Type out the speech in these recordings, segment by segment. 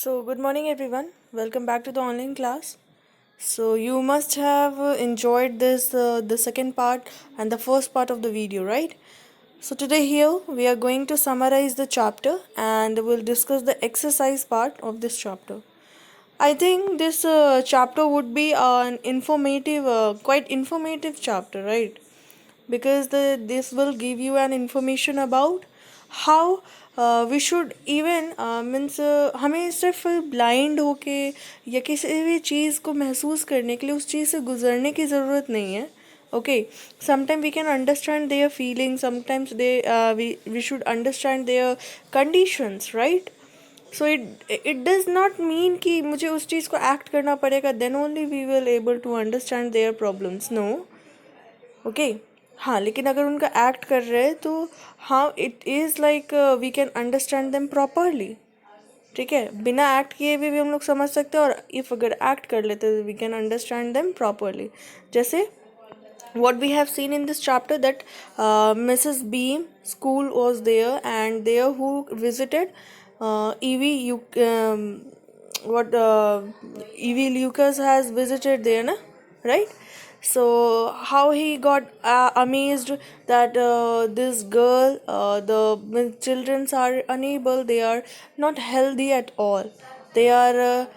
So, good morning, everyone. Welcome back to the online class. So, you must have enjoyed the second part and the first part of the video, right? So, today here we are going to summarize the chapter and we'll discuss the exercise part of this chapter. I think this chapter would be an quite informative chapter, right? Because this will give you an information about how we should even means हमें सिर्फ blind होके या किसी भी चीज़ को महसूस करने के लिए उस चीज़ से गुजरने की ज़रूरत नहीं है. Okay, sometimes we can understand their feelings, sometimes we should understand their conditions, right? So it does not mean कि मुझे उस चीज़ को act करना पड़ेगा, then only we will able to understand their problems. No. Okay. हाँ, लेकिन अगर उनका एक्ट कर रहे हैं तो हाँ, it is like we can understand them properly. ठीक है, बिना एक्ट किए भी हम लोग समझ सकते हैं, और इफ़ अगर एक्ट कर लेते तो we can understand them properly. जैसे what we have seen in this chapter that Mrs. Beam school was there, and there who visited Evie what Evie Lucas has visited there, na? Right? So how he got amazed that this girl, the children are unable, they are not healthy at all, they are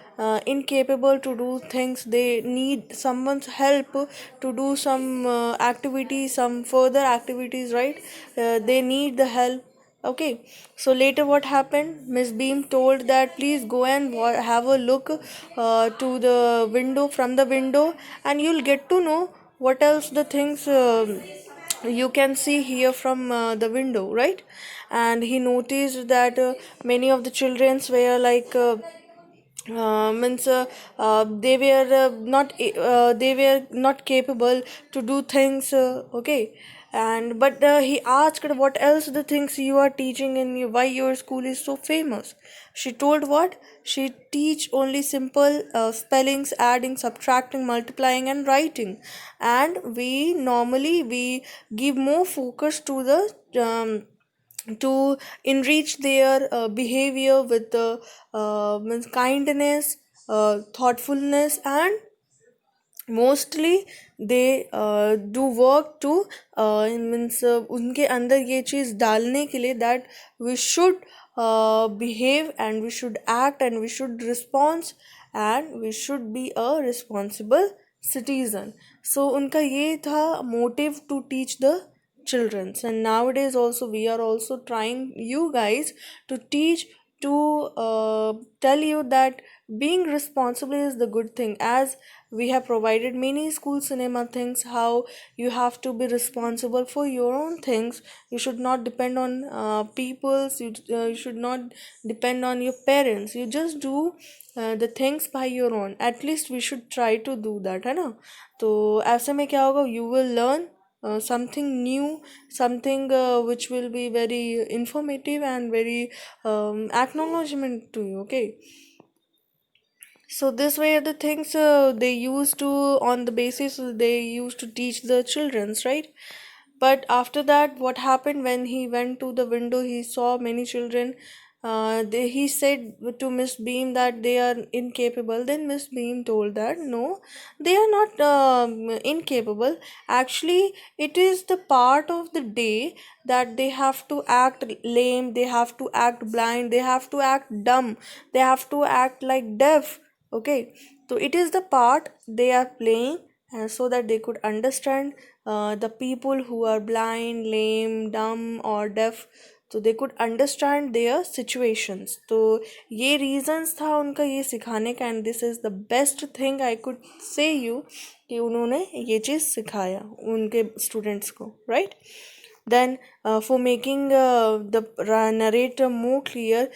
incapable to do things, they need someone's help to do some activities, some further activities, right? They need the help. Okay, so later what happened? Miss Beam told that please go and have a look to the window, from the window, and you'll get to know what else the things you can see here from the window, right? And he noticed that many of the childrens were like means they were not capable to do things, okay. And but he asked what else the things you are teaching and why your school is so famous. She told what she teach only simple spellings, adding, subtracting, multiplying and writing, and we give more focus to the to enrich their behavior with means kindness, thoughtfulness, and mostly they do work to means उनके अंदर ये चीज़ डालने के लिए that we should behave and we should act and we should respond and we should be a responsible citizen. So उनका ये था motive to teach the childrens, and nowadays also we are also trying you guys to teach, to tell you that being responsible is the good thing, as we have provided many school cinema things how you have to be responsible for your own things. You should not depend on you should not depend on your parents. You just do the things by your own. At least we should try to do that, है ना? तो ऐसे में क्या होगा, you will learn something new, something which will be very informative and very acknowledgement to you. Okay, so this way the things they used to, on the basis they used to teach the childrens, right? But after that what happened, when he went to the window he saw many children. He said to Miss Beam that they are incapable. Then Miss Beam told that no, they are not incapable. Actually, it is the part of the day that they have to act lame, they have to act blind, they have to act dumb, they have to act like deaf. Okay, so it is the part they are playing, so that they could understand the people who are blind, lame, dumb or deaf, so they could understand their situations. तो ये reasons था उनका ये सिखाने का, and this is the best thing I could say you कि उन्होंने ये चीज़ सिखाया उनके students को, right? Then, for making the narrator more clear,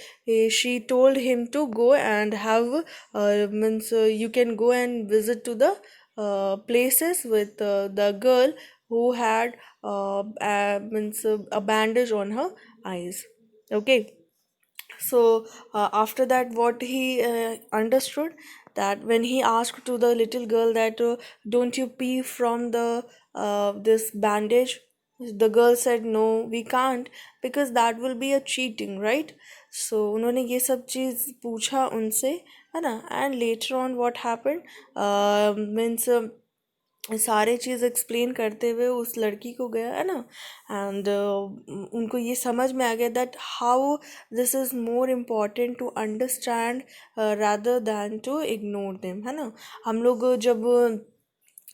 she told him to go and have means you can go and visit to the places with the girl who had means a bandage on her eyes. Okay, so after that what he understood, that when he asked to the little girl that don't you pee from the this bandage, The girl said no, we can't because that will be a cheating, right? So उन्होंने ये सब चीज़ पूछा उनसे, है ना? And later on what happened, means सारे चीज़ explain करते हुए उस लड़की को गया, है ना? एंड उनको ये समझ में आ गया that how this is more important to understand rather than to ignore them, है ना? हम लोग जब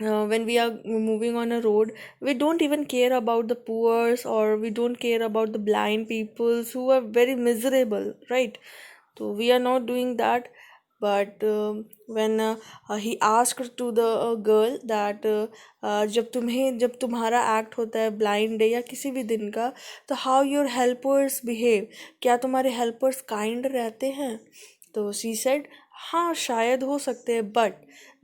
when we are moving on a road, we don't even care about the poor, or we don't care about the blind peoples who are very miserable, right? So we are not doing that. But when he asked to the girl that जब तुम्हारा act होता है blind day या किसी भी दिन का, तो हाउ योर हेल्पर्स बिहेव, क्या तुम्हारे हेल्पर्स काइंड रहते हैं? तो शी सेड हाँ शायद हो सकते हैं, but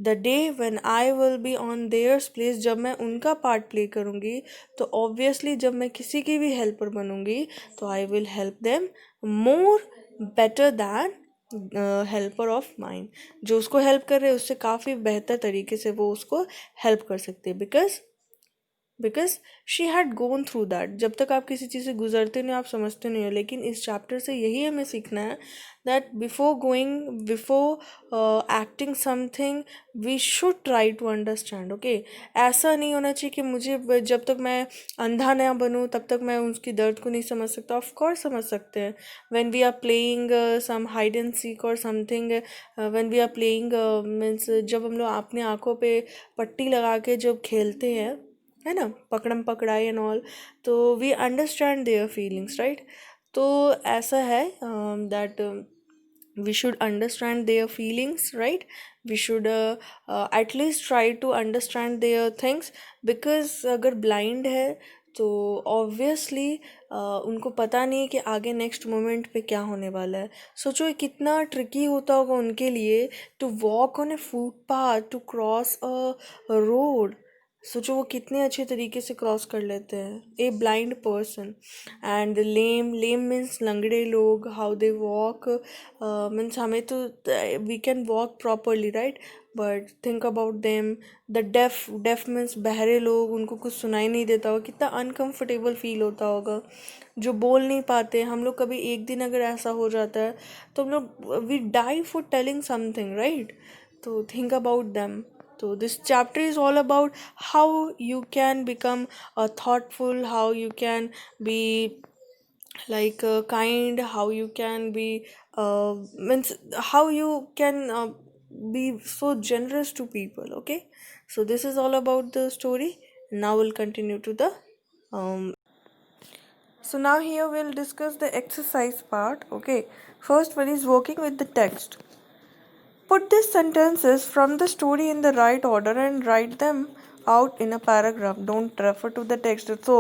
the day when I will be on theirs place, जब मैं उनका पार्ट प्ले करूँगी, तो ऑब्वियसली जब मैं किसी की भी हेल्पर बनूँगी तो I will help them more better than helper of mind. जो उसको हेल्प कर रहे हैं उससे काफ़ी बेहतर तरीके से वो उसको हेल्प कर सकते हैं, because she had gone through that. जब तक आप किसी चीज़ से गुजरते नहीं आप समझते नहीं हो, लेकिन इस चैप्टर से यही हमें सीखना है that before acting something we should try to understand, okay? ऐसा नहीं होना चाहिए कि मुझे जब तक मैं अंधा ना बनूँ तब तक मैं उसकी दर्द को नहीं समझ सकता। ऑफ कोर्स समझ सकते हैं। When we are playing some hide and seek और something, when we are playing means जब हम लोग अपनी आँखों पे पट्टी लगा के जब खेलते हैं, है ना, पकड़म पकड़ाई एंड ऑल, तो we understand their feelings, right? तो ऐसा है that we should understand their feelings, right? We should at least try to understand their things, because अगर blind है तो obviously उनको पता नहीं है कि आगे नेक्स्ट मोमेंट पे क्या होने वाला है। सोचो ये कितना ट्रिकी होता होगा उनके लिए to walk on a footpath, to cross a road. सोचो वो कितने अच्छे तरीके से क्रॉस कर लेते हैं, a blind person. And lame means लंगड़े लोग, हाउ दे वॉक मीन्स हमें तो we can walk properly, right? But think about them. The deaf means बहरे लोग, उनको कुछ सुनाई नहीं देता होगा, कितना अनकंफर्टेबल फील होता होगा। जो बोल नहीं पाते, हम लोग कभी एक दिन अगर ऐसा हो जाता है तो हम लोग we die for telling something, right? तो think about them. So this chapter is all about how you can become thoughtful, how you can be like kind, how you can be means how you can be so generous to people. Okay, so this is all about the story. Now we'll continue to the um, so now here we'll discuss the exercise part. Okay, first one is working with the text. Put these sentences from the story in the right order and write them out in a paragraph. Don't refer to the text. So,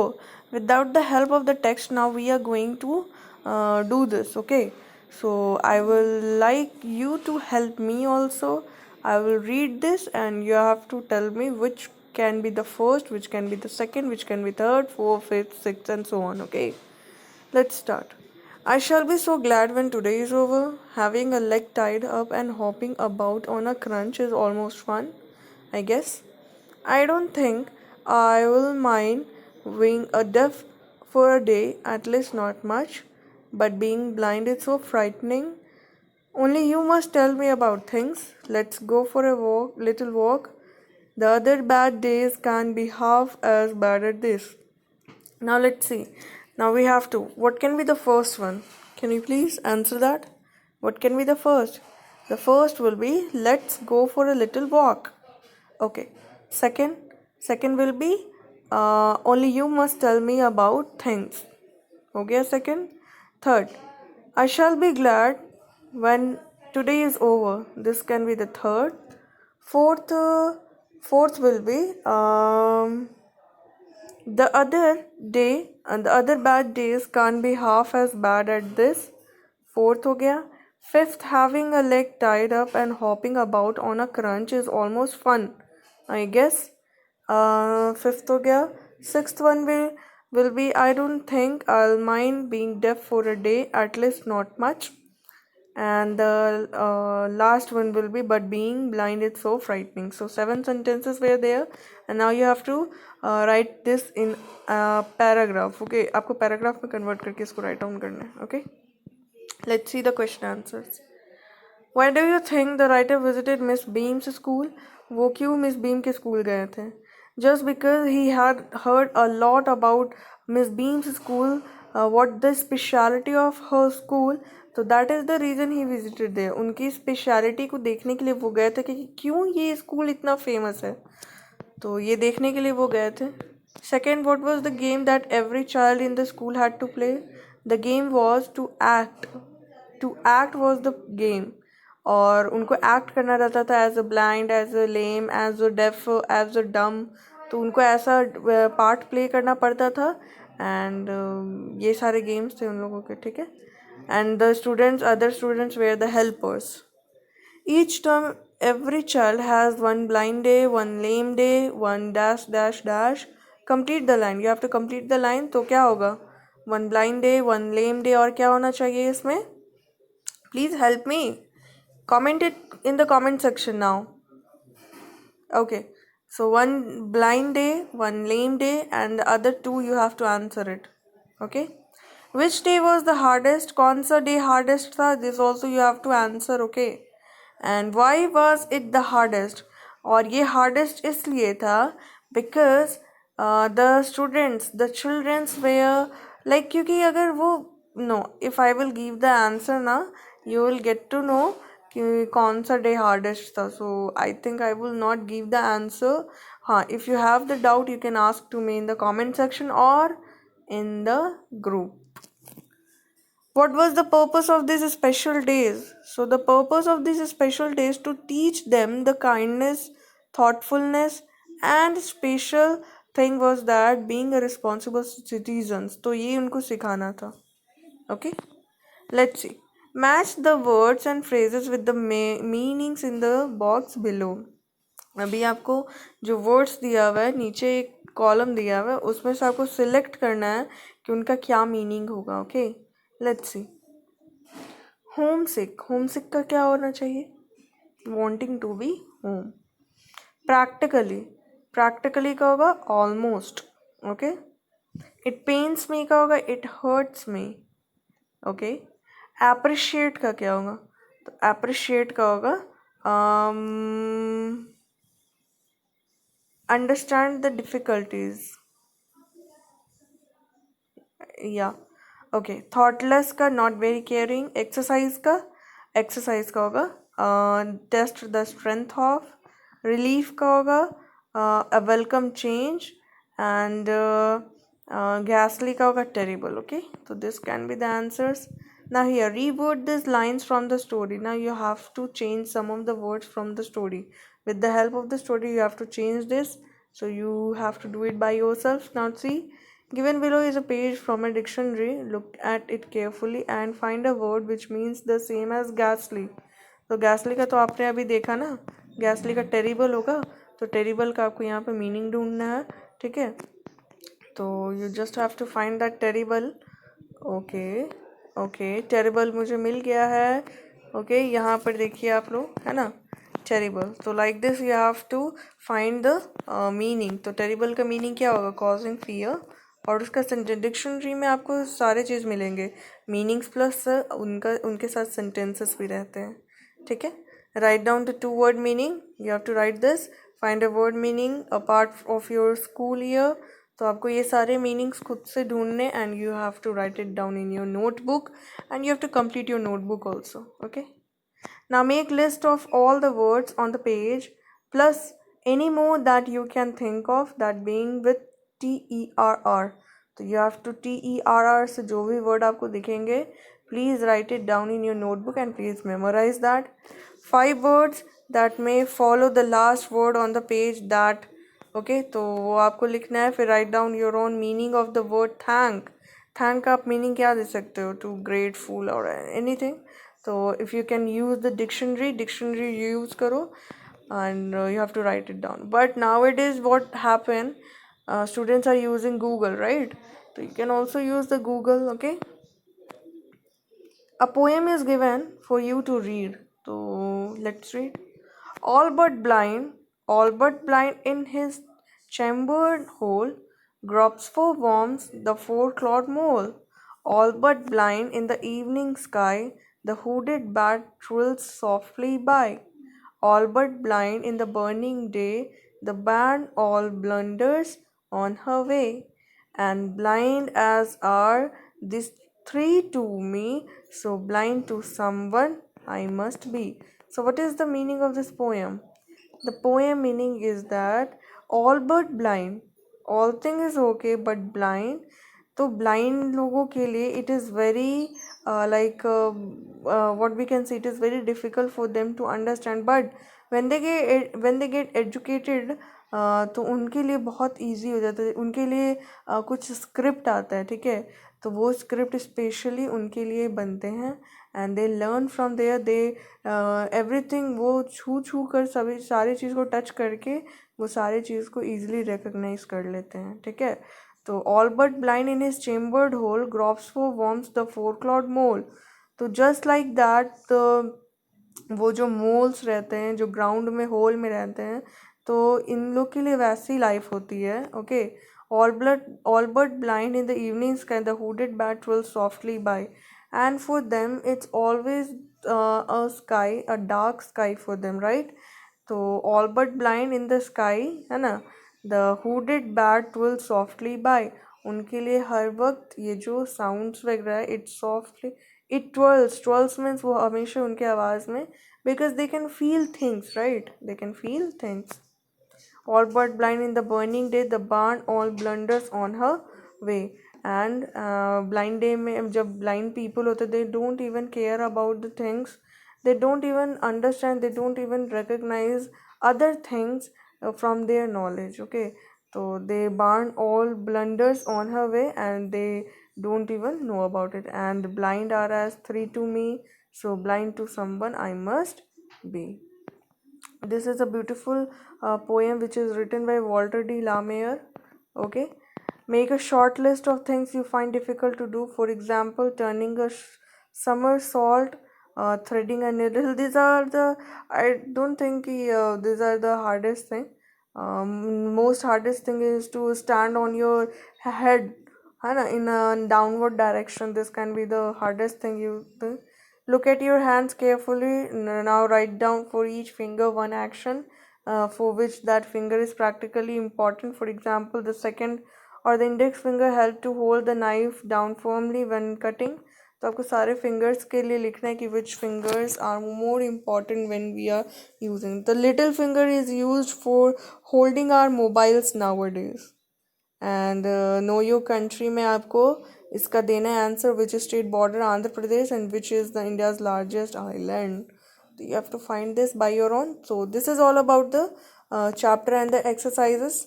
without the help of the text, now we are going to do this. Okay. So, I will like you to help me also. I will read this and you have to tell me which can be the first, which can be the second, which can be third, fourth, fifth, sixth, and so on. Okay. Let's start. I shall be so glad when today is over. Having a leg tied up and hopping about on a crunch is almost fun, I guess. I don't think I will mind being a deaf for a day, at least not much. But being blind is so frightening. Only you must tell me about things. Let's go for a walk, little walk. The other bad days can be half as bad as this. Now let's see. Now we have to. What can be the first one? Can you please answer that? What can be the first? The first will be let's go for a little walk. Okay. Second will be only you must tell me about things. Okay, second. Third, I shall be glad when today is over. This can be the third. Fourth, fourth will be the other day and the other bad days can't be half as bad as this. Fourth हो गया. Fifth, having a leg tied up and hopping about on a crunch is almost fun, I guess. Fifth हो गया. Sixth one will be I don't think I'll mind being deaf for a day, at least not much. and the last one will be but being blind is so frightening. So 7 sentences were there, and now you have to write this in paragraph. Okay, आपको paragraph में convert करके इसको write down करना है. Okay, let's see the question answers. Why do you think the writer visited Miss Beam's school? वो क्यों miss beam के school गए थे? Just because he had heard a lot about Miss Beam's school, what the speciality of her school, तो that is the reason he visited there. उनकी speciality को देखने के लिए वो गए थे कि क्यों ये स्कूल इतना फेमस है, तो ये देखने के लिए वो गए थे. Second, what was the game that every child in the school had to play? The game was to act. To act was the game. और उनको एक्ट करना रहता था as a blind, as a lame, as a deaf, as a dumb. तो उनको ऐसा part play करना पड़ता था. एंड ये सारे गेम्स थे उन लोगों के. ठीक है. And the students, other students were the helpers. Each term every child has one blind day, one lame day, one dash dash dash. Complete the line. You have to complete the line. तो क्या होगा? One blind day, one lame day, और क्या होना चाहिए इसमें? Please help me. Comment it in the comment section now. Okay. So one blind day, one lame day, and the other two you have to answer it. Okay. Which day was the hardest? कौन सा day hardest था? This also you have to answer. Okay. And why was it the hardest? और ये hardest इसलिए था because the students, the children's were like, क्योंकि अगर वो no, if I will give the answer ना, you will get to know कि कौन सा डे हार्डेस्ट था. So I think I will not give the answer. हाँ, if you have the doubt you can ask to me in the comment section और in the group. What was the purpose of these special days? So the purpose of these special days to teach them the kindness, thoughtfulness, and special thing was that being a responsible citizens. तो ये उनको सिखाना था. Okay, let's see. Match the words and phrases with the meanings in the box below. अभी आपको जो words दिया हुआ है, नीचे एक कॉलम दिया हुआ है, उसमें से आपको सिलेक्ट करना है कि उनका क्या मीनिंग होगा. Okay, let's see. Home sick, home sick का क्या होना चाहिए? Wanting to be home. Practically, practically का होगा almost. Okay. It pains me का होगा it hurts me. Okay. Appreciate का क्या होगा? तो एप्रिशिएट का होगा अंडरस्टैंड द डिफिकल्टीज. या ओके. थॉटलेस का नॉट वेरी केयरिंग. एक्सरसाइज का होगा test the strength of. Relief का होगा अ वेलकम चेंज. एंड गैसली का होगा टेरिबल. ओके, तो this can be the answers. Now here, reword these lines from the story. Now you have to change some of the words from the story. With the help of the story, you have to change this. So you have to do it by yourself. Now see, given below is a page from a dictionary. Look at it carefully and find a word which means the same as ghastly. तो ghastly का तो आपने अभी देखा ना, ghastly का terrible होगा, तो terrible का आपको यहाँ पे meaning ढूंढना है. ठीक है, तो you just have to find that terrible. Okay. Okay, terrible मुझे मिल गया है. ओके, यहाँ पर देखिए आप लोग, है ना, टेरिबल. तो like this you have to find the meaning. तो टेरिबल का मीनिंग क्या होगा? Causing fear. और उसका डिक्शनरी में आपको सारे चीज़ मिलेंगे, मीनिंग्स प्लस उनके साथ सेंटेंसेस भी रहते हैं. ठीक है. Write down the 2 word meaning. You have to write this. Find a word meaning apart of your school year. तो आपको ये सारे मीनिंग्स खुद से ढूंढने and you have to write it down in your notebook and you have to complete your notebook also. Okay. Now make list of all the words on the page plus any more that you can think of that being with TERR. तो you have to TERR से जो भी word आपको दिखेंगे please write it down in your notebook and please memorise that. 5 words that may follow the last word on the page that. Okay, तो वो आपको लिखना है. फिर write down your own meaning of the word thank. Thank का आप meaning क्या दे सकते हो? टू ग्रेटफुल और एनीथिंग. तो if you can use the dictionary use करो and you have to write it down. But now it is what happen, students are using Google, right? तो you can also use the Google. Okay, A poem is given for you to read. So let's read. All but blind in his chambered hole, gropes for worms the four-clawed mole. All but blind in the evening sky, the hooded bat trills softly by. All but blind in the burning day, the band all blunders on her way. And blind as are these three to me, so blind to someone I must be. So, what is the meaning of this poem? The poem meaning is that all but blind, all thing is okay but blind. तो blind लोगों के लिए it is very what we can say, it is very difficult for them to understand, but when they get educated तो उनके लिए बहुत easy हो जाता है, उनके लिए कुछ स्क्रिप्ट आता है, ठीक है, तो वो स्क्रिप्ट स्पेशली उनके लिए बनते हैं and they learn from there, they everything, वो छू छू कर सभी सारी चीज़ को टच करके वो सारी चीज़ को ईजिली रिकग्नाइज कर लेते हैं, ठीक है। तो all but blind in his chambered hole gropes for worms the four clawed mole. तो जस्ट लाइक दैट वो जो मोल्स रहते हैं जो ग्राउंड में होल में रहते हैं, तो इन लोग के लिए वैसी लाइफ होती है, okay. all but blind in the evening sky, the hooded bat twirls softly by, and for them it's always a sky, a dark sky for them, right? तो all but blind in the sky है ना, the hooded bat twirls softly by, उनके लिए हर वक्त ये जो sounds वगैरह है it softly it twirls means वो हमेशा उनके आवाज़ में, because they can feel things, right? They can feel things. All but blind in the burning day, the barn all blunders on her way. And blind day में जब blind people होते, they don't even care about the things, they don't even understand, they don't even recognize other things from their knowledge, okay. So they barn all blunders on her way and they don't even know about it. And blind are as three to me, so blind to someone I must be. This is a beautiful poem which is written by Walter D. Lameyer. Okay. Make a short list of things you find difficult to do. For example, turning a somersault, threading a needle. These are the, I don't think these are the hardest thing. Most hardest thing is to stand on your head, है ना, in a downward direction. This can be the hardest thing you do. Look at your hands carefully. Now write down for each finger one action for which that finger is practically important. For example, the second or the index finger help to hold the knife down firmly when cutting. तो आपको सारे fingers के लिए लिखना है कि which fingers are more important when we are using. The little finger is used for holding our mobiles nowadays. And know your country में आपको इसका देना है answer, which state border Andhra Pradesh and which is the India's largest island. तो you have to find this by your own. So this is all about the chapter and the exercises.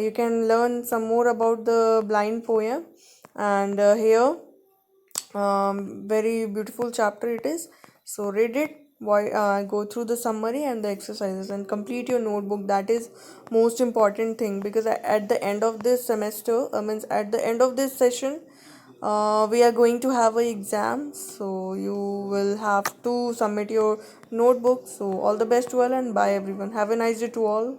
You can learn some more about the blind poem, and here very beautiful chapter it is. So read it, go through the summary and the exercises and complete your notebook. That is most important thing, because at the end of this semester, means at the end of this session, we are going to have a exam, so you will have to submit your notebook. So all the best to all, and bye everyone. Have a nice day to all.